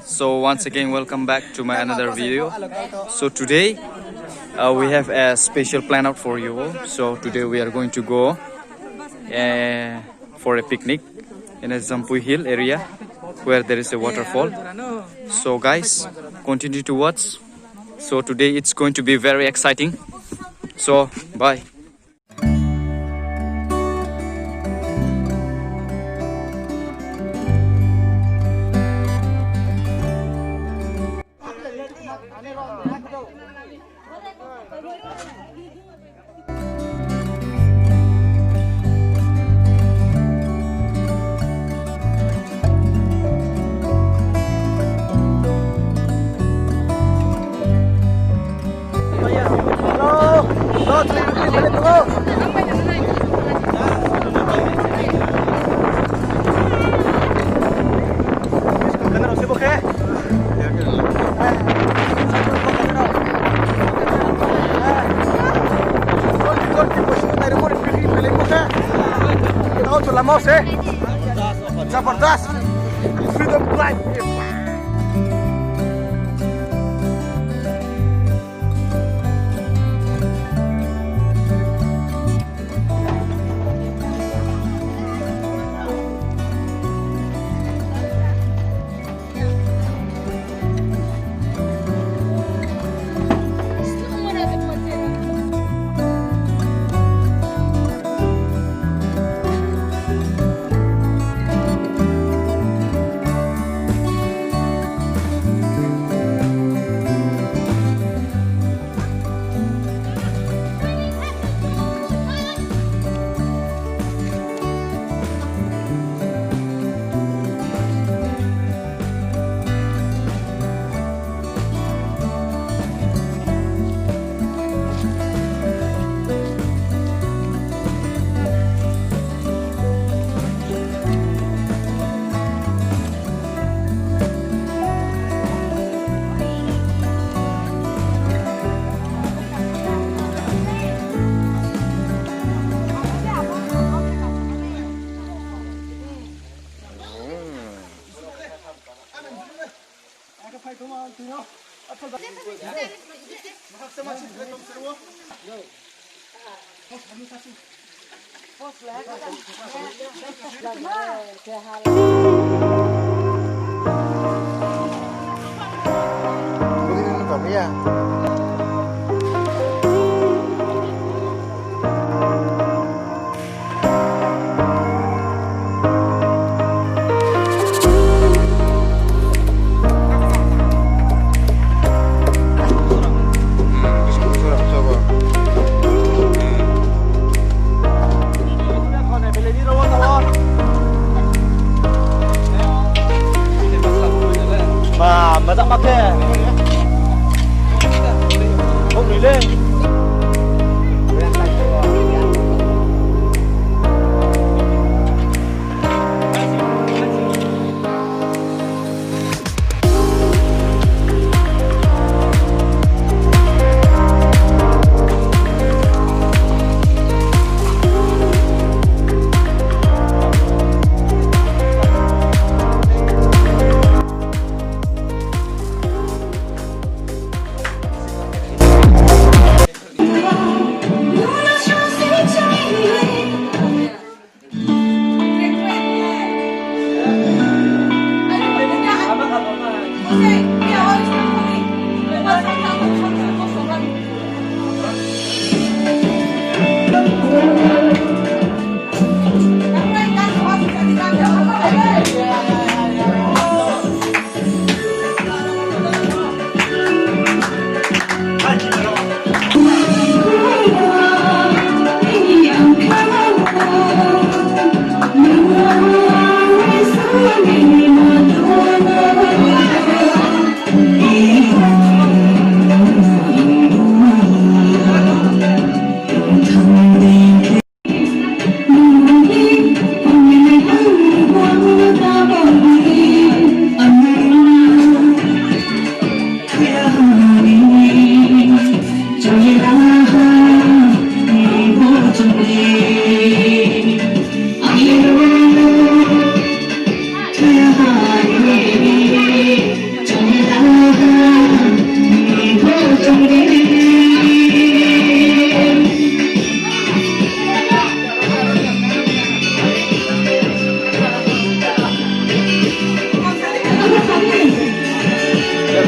So once again, welcome back to my another video. So today we have a special plan out for you. So today we are going to go for a picnic in a Zampui Hill area where there is a waterfall. So guys, continue to watch. So today it's going to be very exciting. So bye. Zabardast! Freedom Blind!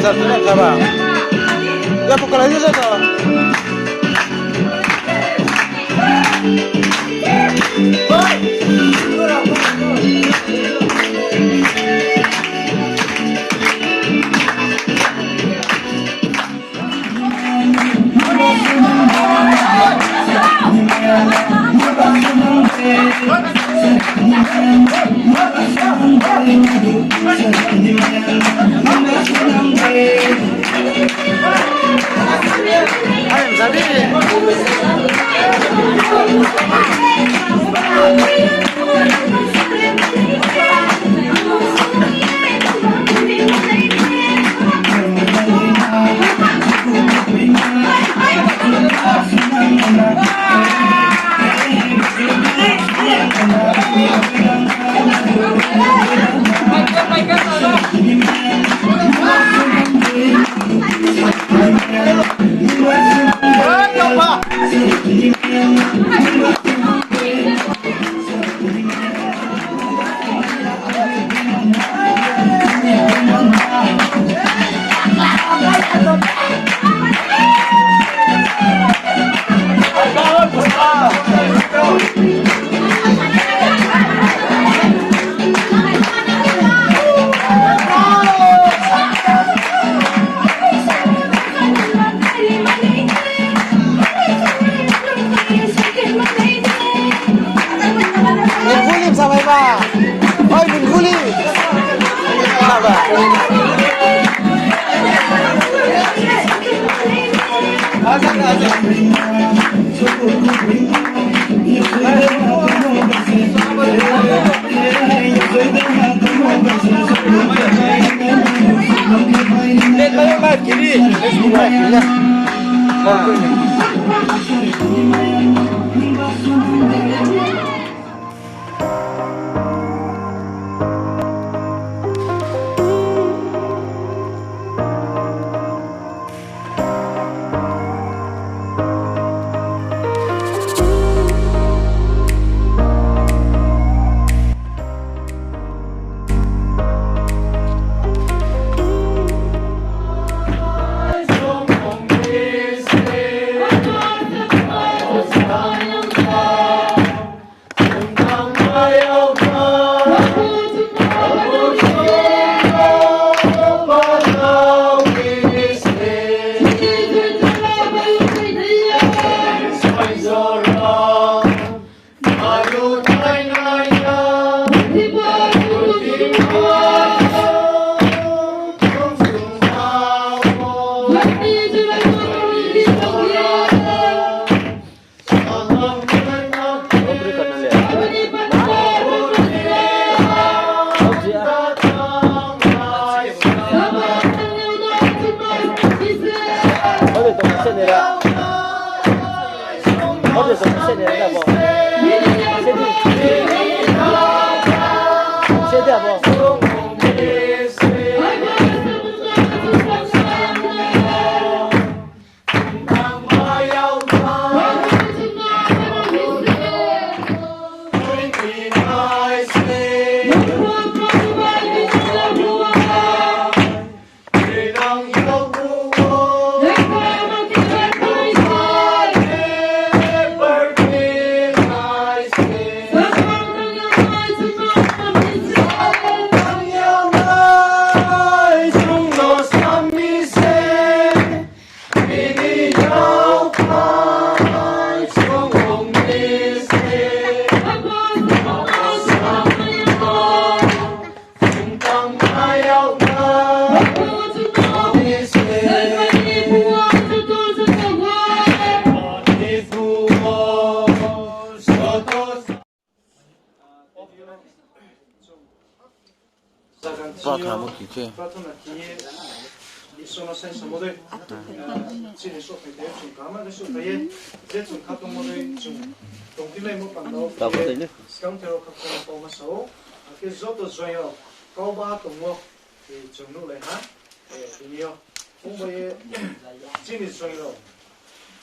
satu nak apa? Ya pukul aja satu. joto joto câu ba tong mo thì chúng nó lại hát thì nhiều không phải chỉ là join rồi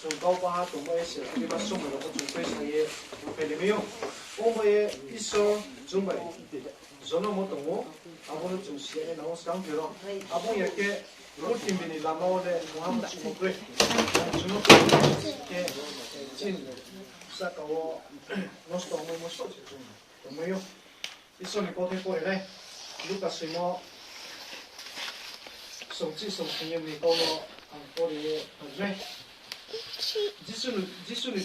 chúng câu ba tong mo sẽ đi bắt sung rồi chúng phải sai phải làm nhiều không phải ít số chúng phải 저는 뭐 동호 아버는 좀 시에 나온 상태로 아버 이렇게 로팀 비니 라마오데 모함 치고 그래 주는 게 진 사카고 노스도 뭐 소치 좀 뭐요 이손이 고대 꼬리네 루카스 뭐 송지 송신님이 거로 꼬리에 하네 지수는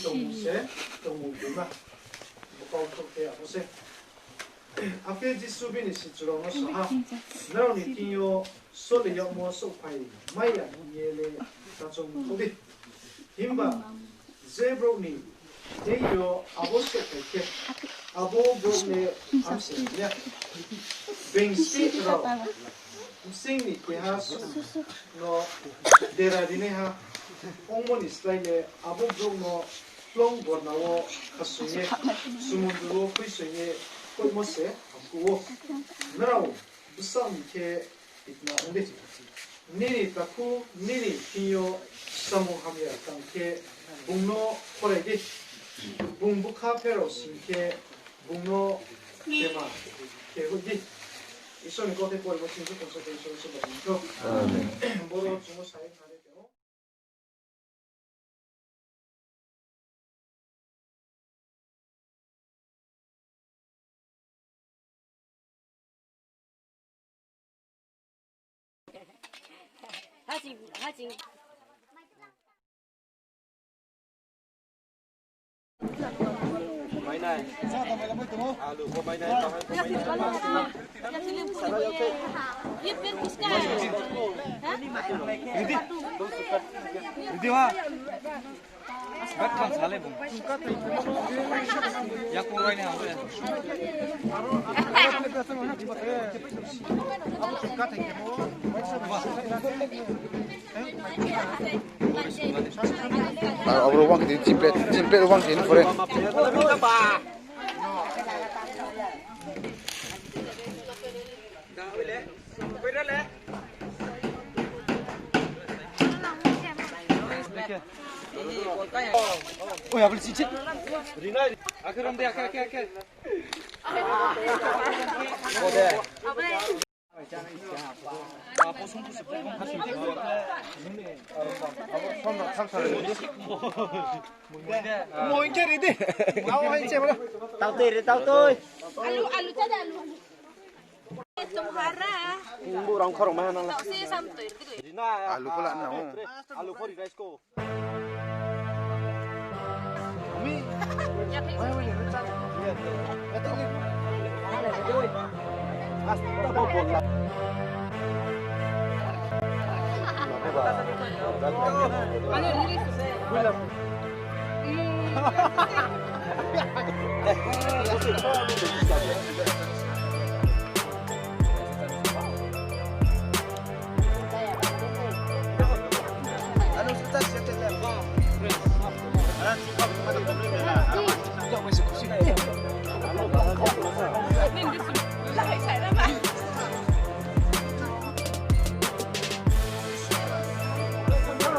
동무세 동무구나 뭐 그렇게 하세 앞에 지수빈이 시주로 서하 나오니 tinho sol이 뭐 소파이 마야 예레 다좀 고비 힘바 제브로니 데이요 아보스 때 아보 브로네 암시냐 뱅스티로 생니 케하스 너 데라디네하 옹모니 스타일에 아보 브로노 plung bornawo khasuye sumundro khisuye koimose amkuo narau busam ke itna onde nini taku nini tinyo samu hamya tamke bungno korege bungbukha pherau sinke bungno tema ke hudi isoni kote por mo chinju consultation so ba boro chumo sai thare te 하지. Máy này. Lửa của máy này tao hay máy này. Đi hoa. Bắt con xả lên bụng. Yak cô này nào vậy? Abro uang di cimpet uang sini boleh. Oh ya beli cicit. Rina, akhirnya deh, akhir. Oh deh. Ngồi chơi đi đi. Tao hay chơi mà. Tao tôi. Alu cha da alu. Tumhara. Bu rong khorong mana nang. Tao se sam toi gitu. Rina. Alu pula nang. Alu khori rice ko. Ya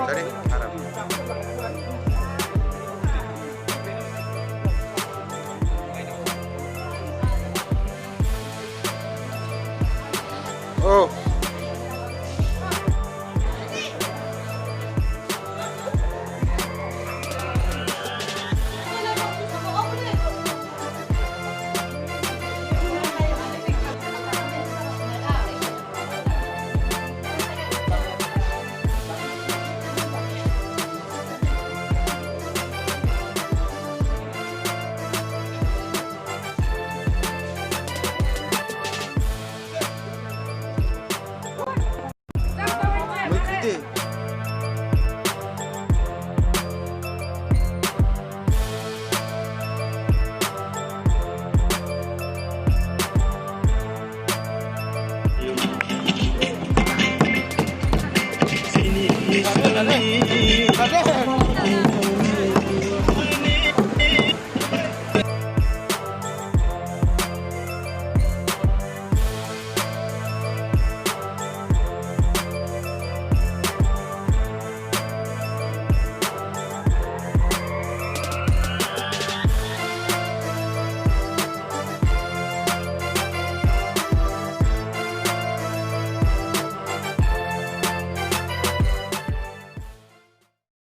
thấy. Oh. Ada.